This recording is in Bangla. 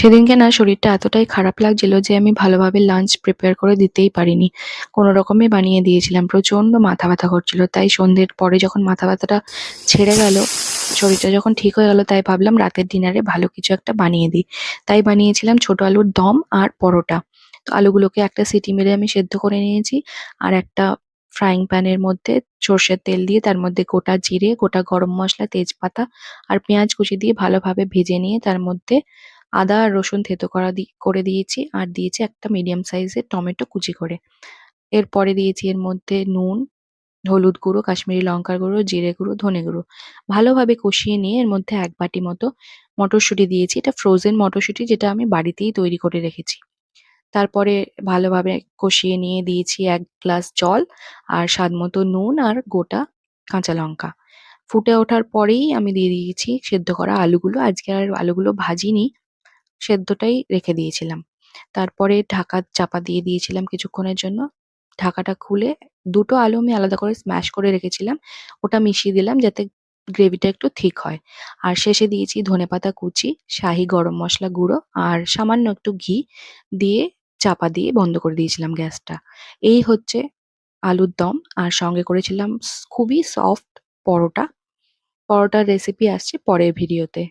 সেদিনকে না শরীরটা এতটাই খারাপ লাগছিল যে আমি ভালোভাবে লাঞ্চ প্রিপেয়ার করে দিতেই পারিনি। কোনো রকমে বানিয়ে দিয়েছিলাম। প্রচন্ড মাথা ব্যথা করছিল। তাই সন্ধ্যের পরে যখন মাথা ব্যথাটা ছেড়ে গেল, শরীরটা যখন ঠিক হয়ে গেল, তাই ভাবলাম রাতের ডিনারে ভালো কিছু একটা বানিয়ে দিই। তাই বানিয়েছিলাম ছোট আলুর দম আর পরোটা। তো আলুগুলোকে একটা সিটি মেরে আমি সেদ্ধ করে নিয়েছি। আর একটা ফ্রাইং প্যানের মধ্যে সর্ষের তেল দিয়ে তার মধ্যে গোটা জিরে, গোটা গরম মসলা, তেজপাতা আর পেঁয়াজ কুচি দিয়ে ভালোভাবে ভেজে নিয়ে তার মধ্যে আদা আর রসুন থেতো করে দিয়েছি আর দিয়েছি একটা মিডিয়াম সাইজের টমেটো কুচি করে। এরপরে দিয়েছি এর মধ্যে নুন, হলুদ গুঁড়ো, কাশ্মীরি লঙ্কার গুঁড়ো, জিরে গুঁড়ো, ধনে গুঁড়ো। ভালোভাবে কষিয়ে নিয়ে এর মধ্যে ১ বাটি মতো মটরশুঁটি দিয়েছি। এটা ফ্রোজেন মটরশুঁটি যেটা আমি বাড়িতেই তৈরি করে রেখেছি। তারপরে ভালোভাবে কষিয়ে নিয়ে দিয়েছি ১ গ্লাস জল আর স্বাদমতো নুন আর গোটা কাঁচা লঙ্কা। ফুটে ওঠার পরেই আমি দিয়ে দিয়েছি সেদ্ধ করা আলুগুলো। আজকে আর আলুগুলো ভাজিনি, সেদ্ধটাই রেখে দিয়েছিলাম। তারপরে ঢাকা চাপা দিয়ে দিয়েছিলাম কিছুক্ষণের জন্য। ঢাকাটা খুলে ২ টো আলু আমি আলাদা করে স্ম্যাশ করে রেখেছিলাম। ওটা মিশিয়ে দিলাম যাতে গ্রেভিটা একটু থিক হয়। আর শেষে দিয়েছি ধনেপাতা কুচি, শাহি গরম মসলা গুঁড়ো আর সামান্য একটু ঘি দিয়ে চাপা দিয়ে বন্ধ করে দিয়েছিলাম গ্যাসটা। এই হচ্ছে আলুর দম। আর সঙ্গে করেছিলাম খুবই সফট পরোটা। পরোটার রেসিপি আসছে পরের ভিডিওতে।